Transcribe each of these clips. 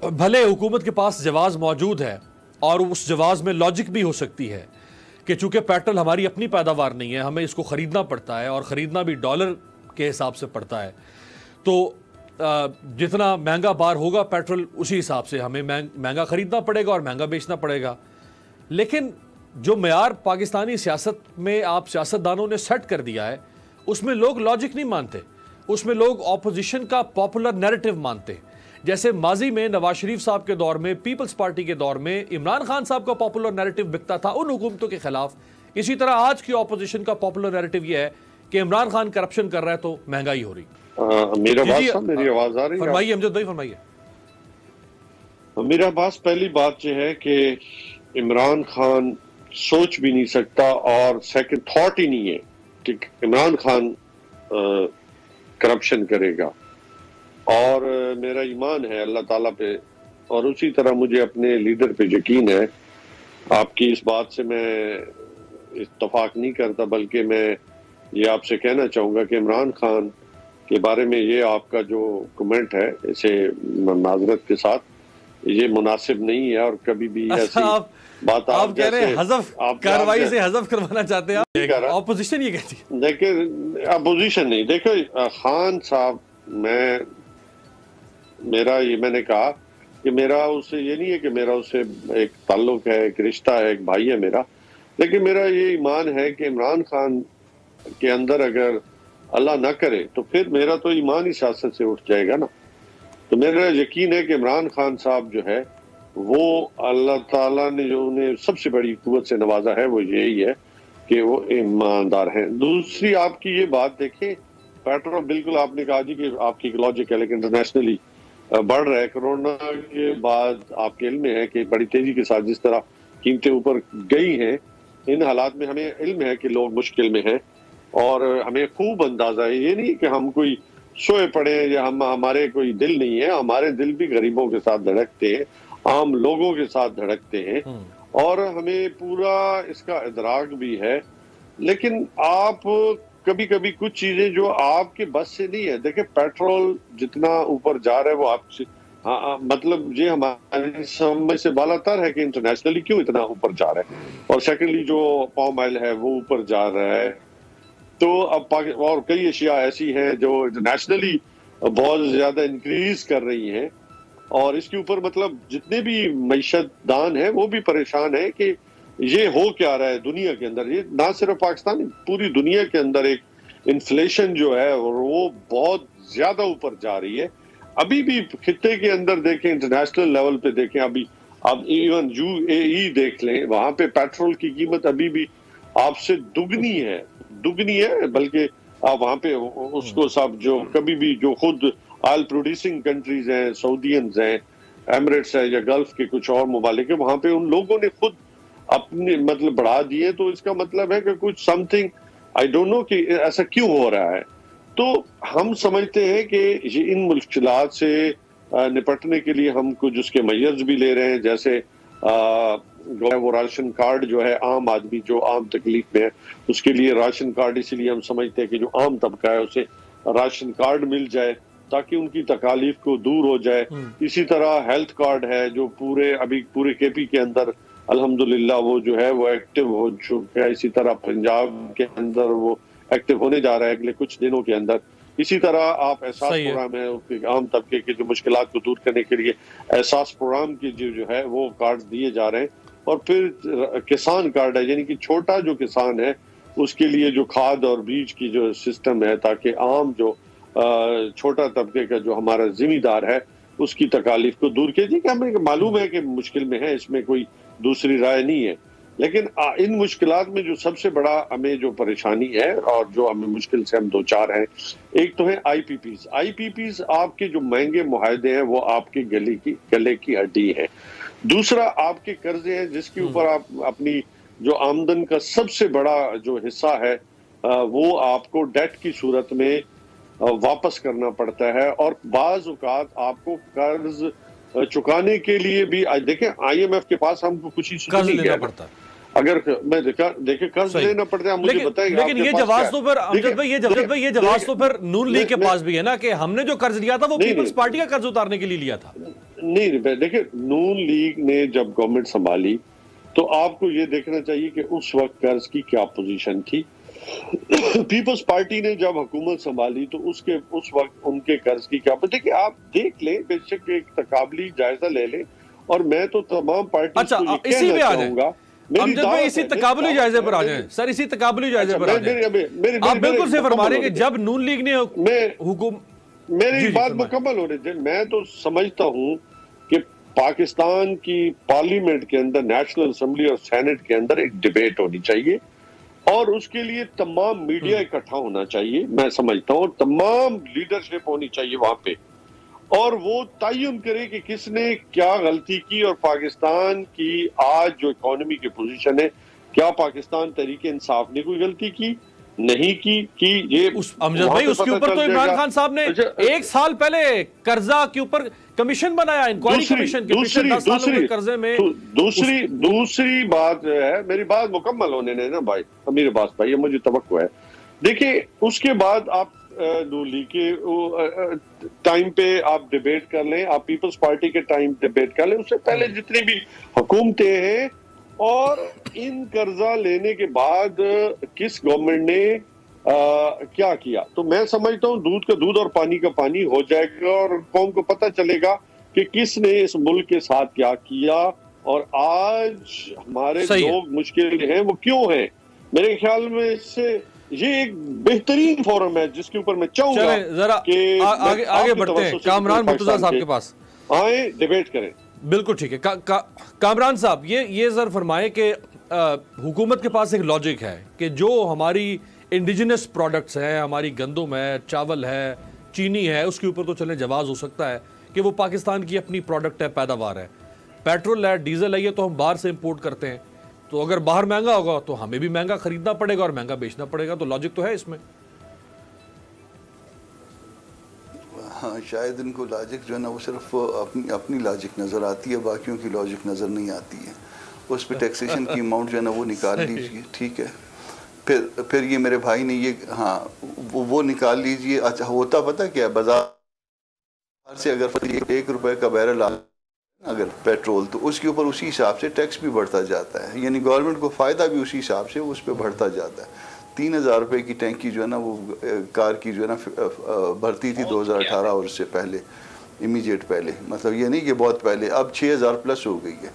بھلے حکومت کے پاس جواز موجود ہے اور اس جواز میں لاجک بھی ہو سکتی ہے کہ چونکہ پیٹرول ہماری اپنی پیداوار نہیں ہے، ہمیں اس کو خریدنا پڑتا ہے اور خریدنا بھی ڈالر کے حساب سے پڑتا ہے، تو جتنا مہنگا بار ہوگا پیٹرول اسی حساب سے ہمیں مہنگا خریدنا پڑے گا اور مہنگا بیچنا پڑے گا۔ لیکن جو معیار پاکستانی سیاست میں آپ سیاستدانوں نے سیٹ کر دیا ہے اس میں لوگ لاجک نہیں مانتے، اس میں لوگ اپوزیشن کا پاپولر نیریٹو مانتے۔ جیسے ماضی میں نواز شریف صاحب کے دور میں، پیپلز پارٹی کے دور میں عمران خان صاحب کا پاپولر نیریٹو بکتا تھا ان حکومتوں کے خلاف، اسی طرح آج کی اپوزیشن کا پاپولر نیریٹو یہ ہے کہ عمران خان کرپشن کر رہا ہے تو مہنگائی ہو رہی۔ میری آواز آ رہی ہے؟ فرمائیے امجد بھائی، فرمائیے۔ میرا باس پہلی بات یہ ہے کہ عمران خان سوچ بھی نہیں سکتا اور سیکنڈ تھاٹ ہی نہیں ہے کہ عمران خان کرپشن کرے گا، اور میرا ایمان ہے اللہ تعالیٰ پہ، اور اسی طرح مجھے اپنے لیڈر پہ یقین ہے۔ آپ کی اس بات سے میں اتفاق نہیں کرتا، بلکہ میں یہ آپ سے کہنا چاہوں گا کہ عمران خان کے بارے میں یہ آپ کا جو کمنٹ ہے اسے معذرت کے ساتھ یہ مناسب نہیں ہے، اور کبھی بھی ایسی بات آپ کہہ رہے ہیں حذف کاروائی سے حذف کروانا چاہتے ہیں، اپوزیشن یہ کہتی ہے۔ دیکھیں اپوزیشن نہیں، دیکھیں خان صاحب، میں نے کہا کہ میرا اس سے یہ نہیں ہے کہ میرا اس سے ایک تعلق ہے، ایک رشتہ ہے، ایک بھائی ہے میرا، لیکن میرا یہ ایمان ہے کہ عمران خان کے اندر اگر اللہ نہ کرے تو پھر میرا تو ایمان ہی سیاست سے اٹھ جائے گا نا۔ تو میرا یقین ہے کہ عمران خان صاحب جو ہے وہ اللہ تعالیٰ نے جو انہیں سب سے بڑی قوت سے نوازا ہے وہ یہی ہے کہ وہ ایماندار ہیں۔ دوسری آپ کی یہ بات دیکھیں، پیٹرول بالکل آپ نے کہا جی کہ آپ کی لاجک ہے، لیکن انٹرنیشنلی بڑھ رہا ہے۔ کرونا کے بعد آپ کے علم میں ہے کہ بڑی تیزی کے ساتھ جس طرح قیمتیں اوپر گئی ہیں، ان حالات میں ہمیں علم ہے کہ لوگ مشکل میں ہیں، اور ہمیں خوب اندازہ ہے، یہ نہیں کہ ہم کوئی سوئے پڑے ہیں یا ہمارے کوئی دل نہیں ہے، ہمارے دل بھی غریبوں کے ساتھ دھڑکتے ہیں، عام لوگوں کے ساتھ دھڑکتے ہیں، اور ہمیں پورا اس کا ادراک بھی ہے۔ لیکن آپ کبھی کبھی کچھ چیزیں جو آپ کے بس سے نہیں ہے، دیکھیں پیٹرول جتنا اوپر جا رہا ہے وہ آپ سے مطلب یہ ہماری سمجھ سے بالا تر ہے کہ انٹرنیشنلی کیوں اتنا اوپر جا رہا ہے، اور سیکنڈلی جو پام آئل ہے وہ اوپر جا رہا ہے۔ تو اب اور کئی اشیاء ایسی ہیں جو انٹرنیشنلی بہت زیادہ انکریز کر رہی ہیں، اور اس کے اوپر مطلب جتنے بھی معیشت دان ہیں وہ بھی پریشان ہیں کہ یہ ہو کیا رہا ہے دنیا کے اندر۔ یہ نہ صرف پاکستان، پوری دنیا کے اندر ایک انفلیشن جو ہے وہ بہت زیادہ اوپر جا رہی ہے۔ ابھی بھی خطے کے اندر دیکھیں، انٹرنیشنل لیول پہ دیکھیں، ابھی آپ ایون UAE دیکھ لیں، وہاں پہ پیٹرول کی قیمت ابھی بھی آپ سے دگنی ہے، بلکہ آپ وہاں پہ اس کو سب جو کبھی بھی جو خود آئل پروڈیوسنگ کنٹریز ہیں، سعودینز ہیں، ایمریٹس ہے یا گلف کے کچھ اور ممالک ہیں، وہاں پہ ان لوگوں نے خود اپنے مطلب بڑھا دیے۔ تو اس کا مطلب ہے کہ کچھ some thing I don't know کہ ایسا کیوں ہو رہا ہے۔ تو ہم سمجھتے ہیں کہ یہ ان مشکلات سے نپٹنے کے لیے ہم کچھ اس کے میئرز بھی لے رہے ہیں، جیسے وہ راشن کارڈ جو ہے عام آدمی جو عام تکلیف میں ہے اس کے لیے راشن کارڈ، اسی لیے ہم سمجھتے ہیں کہ جو عام طبقہ ہے اسے راشن کارڈ مل جائے تاکہ ان کی تکالیف کو دور ہو جائے۔ اسی طرح ہیلتھ کارڈ ہے جو ابھی پورے KP کے اندر الحمدللہ وہ جو ہے وہ ایکٹیو ہو چکا ہے، اسی طرح پنجاب کے اندر وہ ایکٹیو ہونے جا رہا ہے اگلے کچھ دنوں کے اندر۔ اسی طرح آپ احساس پروگرام ہے عام طبقے کے جو مشکلات کو دور کرنے کے لیے احساس پروگرام کی جو ہے وہ کارڈ دیے جا رہے ہیں، اور پھر کسان کارڈ ہے، یعنی کہ چھوٹا جو کسان ہے اس کے لیے جو کھاد اور بیج کی جو سسٹم ہے تاکہ عام جو چھوٹا طبقے کا جو ہمارا ذمہ دار ہے اس کی تکالیف کو دور کیجیے کہ ہمیں معلوم ہے کہ مشکل میں ہے، اس میں کوئی دوسری رائے نہیں ہے۔ لیکن ان مشکلات میں جو سب سے بڑا ہمیں جو پریشانی ہے اور جو ہمیں مشکل سے ہم دوچار ہیں، ایک تو ہے IPPs آپ کے جو مہنگے معاہدے ہیں وہ آپ کے گلے کی ہڈی ہے۔ دوسرا آپ کے قرضے ہیں جس کے اوپر آپ اپنی جو آمدن کا سب سے بڑا جو حصہ ہے وہ آپ کو ڈیٹ کی صورت میں واپس کرنا پڑتا ہے، اور بعض اوقات آپ کو قرض چکانے کے لیے بھی دیکھیں IMF کے پاس ہم کو کچھ ہی قرض لینا پڑتا ہے، اگر میں دیکھیں قرض لینا پڑتا ہے، مجھے بتائیں گے لیکن یہ جواز تو پھر امجد بھائی یہ جواز تو پھر نون لیگ کے پاس بھی ہے نا کہ ہم نے جو قرض لیا تھا وہ پیپلز پارٹی کا قرض اتارنے کے لیے لیا تھا۔ نہیں دیکھیں، نون لیگ نے جب گورنمنٹ سنبھالی تو آپ کو یہ دیکھنا چاہیے کہ اس وقت قرض کی کیا پوزیشن تھی. پیپلز پارٹی نے جب حکومت سنبھالی تو اس وقت ان کے قرض کی کیا. دیکھیں آپ دیکھ لیں، بے شک ایک تقابلی جائزہ لے لیں، اور میں تو تمام پارٹیز کو یہ کہنا چاہوں گا. اسی تقابلی جائزے پر آ جائیں سر، اسی تقابلی جائزے پر آ جائیں. آپ بالکل صحیح فرما رہے ہیں کہ جب نون لیگ نے میری بات مکمل ہو رہی تھی. میں تو سمجھتا ہوں کہ پاکستان کی پارلیمنٹ کے اندر، نیشنل اسمبلی اور سینٹ کے اندر ایک ڈیبیٹ ہونی چاہیے، اور اس کے لیے تمام میڈیا اکٹھا ہونا چاہیے. میں سمجھتا ہوں تمام لیڈرشپ ہونی چاہیے وہاں پہ، اور وہ تعین کرے کہ کس نے کیا غلطی کی، اور پاکستان کی آج جو اکانومی کی پوزیشن ہے، کیا پاکستان تحریک انصاف نے کوئی غلطی کی، نہیں کی. یہ امجد بھائی اس کے اوپر تو عمران خان صاحب نے 1 سال پہلے قرضہ کے اوپر کمیشن بنایا، انکوائری کمیشن. دوسری بات ہے، میری بات مکمل ہونے نے نا بھائی امیر عباس بھائی، یہ مجھے توقع ہے. دیکھیں اس کے بعد آپ نون لیگ کے ٹائم پہ آپ ڈیبیٹ کر لیں، آپ پیپلز پارٹی کے ٹائم ڈیبیٹ کر لیں، اس سے پہلے جتنی بھی حکومتیں ہیں، اور ان قرضہ لینے کے بعد کس گورنمنٹ نے کیا کیا. تو میں سمجھتا ہوں دودھ کا دودھ اور پانی کا پانی ہو جائے گا، اور قوم کو پتہ چلے گا کہ کس نے اس ملک کے ساتھ کیا کیا، اور آج ہمارے لوگ مشکل ہیں وہ کیوں ہیں. میرے خیال میں اس سے یہ ایک بہترین فورم ہے جس کے اوپر میں چاہوں گا کہ آگے بڑھتے ہیں. کامران مرتضیٰ صاحب کے پاس آئیں، ڈیبیٹ کریں. بالکل ٹھیک ہے. کامران صاحب یہ ذرا فرمائیں کہ حکومت کے پاس ایک لاجک ہے کہ جو ہماری انڈیجنس پروڈکٹس ہیں، ہماری گندم ہے، چاول ہے، چینی ہے، اس کے اوپر تو چلیں جواز ہو سکتا ہے کہ وہ پاکستان کی اپنی پروڈکٹ ہے، پیداوار ہے. پیٹرول ہے، ڈیزل ہے، یہ تو ہم باہر سے امپورٹ کرتے ہیں. تو اگر باہر مہنگا ہوگا تو ہمیں بھی مہنگا خریدنا پڑے گا اور مہنگا بیچنا پڑے گا. تو لاجک تو ہے اس میں. ہاں شاید ان کو لاجک جو ہے نا وہ صرف اپنی لاجک نظر آتی ہے، باقیوں کی لاجک نظر نہیں آتی ہے. اس پہ ٹیکسیشن کی اماؤنٹ جو ہے نا وہ نکال لیجیے، ٹھیک ہے. پھر یہ میرے بھائی نے یہ ہاں وہ نکال لیجیے. اچھا ہوتا پتہ کیا، بازار سے اگر 1 روپے کا بیرل اگر پیٹرول، تو اس کے اوپر اسی حساب سے ٹیکس بھی بڑھتا جاتا ہے، یعنی گورنمنٹ کو فائدہ بھی اسی حساب سے اس پہ بڑھتا جاتا ہے. 3000 روپے کی ٹینکی جو ہے نا وہ کار کی جو ہے نا بھرتی تھی 2018 اور اس سے پہلے، امیجیٹ پہلے، مطلب یہ نہیں کہ بہت پہلے، اب 6000 پلس ہو گئی ہے.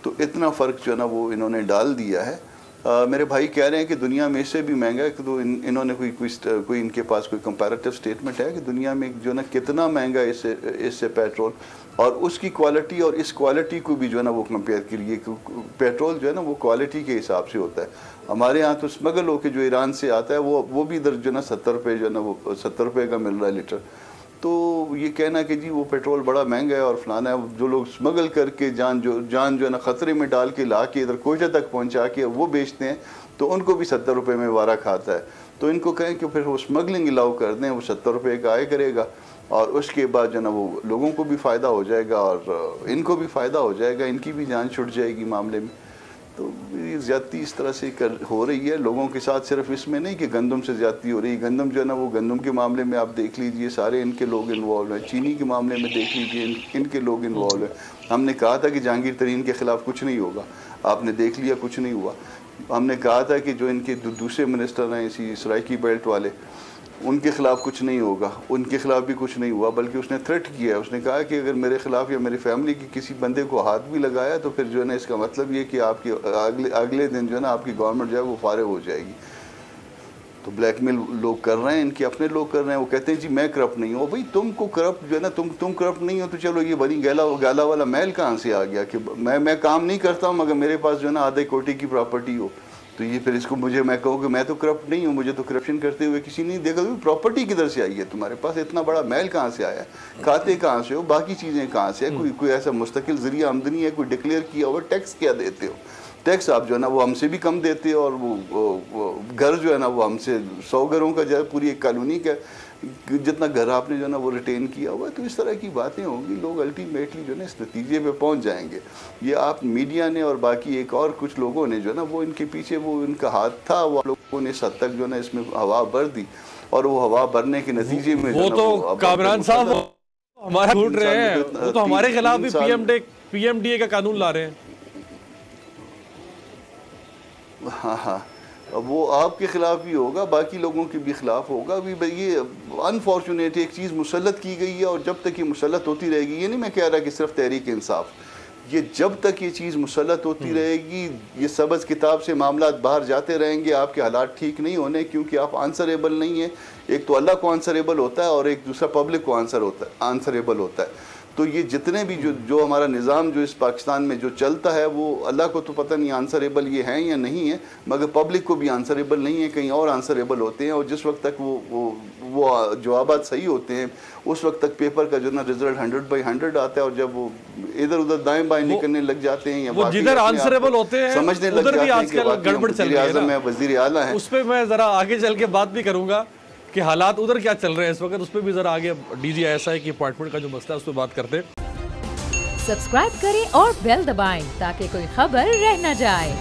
تو اتنا فرق جو ہے نا وہ انہوں نے ڈال دیا ہے. میرے بھائی کہہ رہے ہیں کہ دنیا میں اس سے بھی مہنگا ہے. تو انہوں نے کوئی ان کے پاس کوئی کمپیریٹیو سٹیٹمنٹ ہے کہ دنیا میں جو ہے نا کتنا مہنگا ہے اس سے پیٹرول، اور اس کی کوالٹی اور اس کوالٹی کو بھی جو ہے نا وہ کمپیئر کریے. پیٹرول جو ہے نا وہ کوالٹی کے حساب سے ہوتا ہے. ہمارے ہاں تو اسمگل ہو کے جو ایران سے آتا ہے وہ بھی ادھر جو ہے نا 70 روپے جو ہے نا وہ 70 روپے کا مل رہا ہے لیٹر. تو یہ کہنا کہ جی وہ پیٹرول بڑا مہنگا ہے اور فلانا ہے، جو لوگ اسمگل کر کے جان جو ہے نا خطرے میں ڈال کے لا کے ادھر کوئٹہ تک پہنچا کے وہ بیچتے ہیں، تو ان کو بھی 70 روپے میں وارہ کھاتا ہے. تو ان کو کہیں کہ پھر وہ اسمگلنگ الاؤ کر دیں، وہ 70 روپے کا آئے کرے گا، اور اس کے بعد جو ہے نا وہ لوگوں کو بھی فائدہ ہو جائے گا اور ان کو بھی فائدہ ہو جائے گا، ان کی بھی جان چھٹ جائے گی معاملے میں. تو یہ زیادتی اس طرح سے ہو رہی ہے لوگوں کے ساتھ. صرف اس میں نہیں کہ گندم سے زیادتی ہو رہی ہے، گندم جو ہے نا وہ گندم کے معاملے میں آپ دیکھ لیجئے سارے ان کے لوگ انوالو ہیں. چینی کے معاملے میں دیکھ لیجئے ان کے لوگ انوالو ہیں. ہم نے کہا تھا کہ جہانگیر ترین کے خلاف کچھ نہیں ہوگا، آپ نے دیکھ لیا کچھ نہیں ہوا. ہم نے کہا تھا کہ جو ان کے دوسرے منسٹر ہیں اسی سرائکی بیلٹ والے، ان کے خلاف کچھ نہیں ہوگا، ان کے خلاف بھی کچھ نہیں ہوا، بلکہ اس نے تھریٹ کیا ہے. اس نے کہا کہ اگر میرے خلاف یا میری فیملی کی کسی بندے کو ہاتھ بھی لگایا تو پھر جو ہے نا اس کا مطلب یہ کہ آپ کی اگلے دن جو ہے نا آپ کی گورنمنٹ جو ہے وہ فارغ ہو جائے گی. تو بلیک میل لوگ کر رہے ہیں، ان کے اپنے لوگ کر رہے ہیں. وہ کہتے ہیں جی میں کرپٹ نہیں ہوں. بھائی تم کو کرپٹ جو ہے نا تم کرپٹ نہیں ہو تو چلو یہ بنی گالا والا محل کہاں سے آ گیا کہ میں کام نہیں کرتا ہوں مگر میرے پاس جو ہے نا آدھے کوٹی کی پراپرٹی ہو. تو یہ پھر اس کو میں کہوں کہ میں تو کرپٹ نہیں ہوں، مجھے تو کرپشن کرتے ہوئے کسی نہیں دیکھا. پراپرٹی کدھر سے آئی ہے تمہارے پاس؟ اتنا بڑا محل کہاں سے آیا ہے؟ کھاتے کہاں سے ہو؟ باقی چیزیں کہاں سے ہے؟ کوئی ایسا مستقل ذریعہ آمدنی ہے کوئی ڈکلیئر کیا ہوا؟ ٹیکس کیا دیتے ہو؟ ٹیکس آپ جو ہے نا وہ ہم سے بھی کم دیتے ہو، اور وہ گھر جو ہے نا وہ ہم سے 100 گھروں کا جو ہے پوری ایک کالونی کا جتنا گھر آپ نے جو ہے نا وہ ریٹین کیا ہوا ہے. تو اس طرح کی باتیں ہوں گی، لوگ الٹیمیٹلی جو ہے نا اس نتیجے پہ پہنچ جائیں گے. یہ آپ میڈیا نے اور باقی ایک اور کچھ لوگوں نے جو ہے نا وہ ان کے پیچھے وہ ان کا ہاتھ تھا، وہ لوگوں نے اس حد تک جو ہے نا اس میں ہوا بھر دی، اور وہ ہوا بھرنے کے نتیجے میں وہ تو کامران صاحب ہمارا ڈھونڈ رہے ہیں، وہ تو ہمارے خلاف بھی پی ایم ڈی اے کا قانون لا رہے ہیں. ہاں وہ آپ کے خلاف بھی ہوگا، باقی لوگوں کے بھی خلاف ہوگا. یہ انفارچونیٹ ایک چیز مسلط کی گئی ہے، اور جب تک یہ مسلط ہوتی رہے گی، یہ نہیں میں کہہ رہا کہ صرف تحریک انصاف، یہ جب تک یہ چیز مسلط ہوتی رہے گی، یہ سبز کتاب سے معاملات باہر جاتے رہیں گے. آپ کے حالات ٹھیک نہیں ہونے، کیونکہ آپ آنسریبل نہیں ہیں. ایک تو اللہ کو آنسریبل ہوتا ہے، اور ایک دوسرا پبلک کو آنسریبل ہوتا ہے. تو یہ جتنے بھی جو ہمارا نظام جو اس پاکستان میں جو چلتا ہے، وہ اللہ کو تو پتہ نہیں آنسریبل یہ ہیں یا نہیں ہے، مگر پبلک کو بھی آنسریبل نہیں ہے، کہیں اور آنسریبل ہوتے ہیں. اور جس وقت تک وہ جوابات صحیح ہوتے ہیں، اس وقت تک پیپر کا جو نا رزلٹ 100/100 آتا ہے. اور جب وہ ادھر ادھر دائیں بائیں نکلنے لگ جاتے ہیں، یا جدھر آنسریبل ہوتے ہیں سمجھنے لگ جاتے ہیں کہ گڑبڑ چل رہی ہے، اعظم ہے، وزیر اعلیٰ ہیں. اس پہ میں ذرا آگے چل کے بات بھی کروں گا کہ حالات ادھر کیا چل رہے ہیں اس وقت. اس پہ بھی ذرا آگے ڈی جی ایس آئی کی اپوائنٹمنٹ کا جو مسئلہ ہے اس پہ بات کرتے ہیں. سبسکرائب کریں اور بیل دبائیں تاکہ کوئی خبر رہ نہ جائے.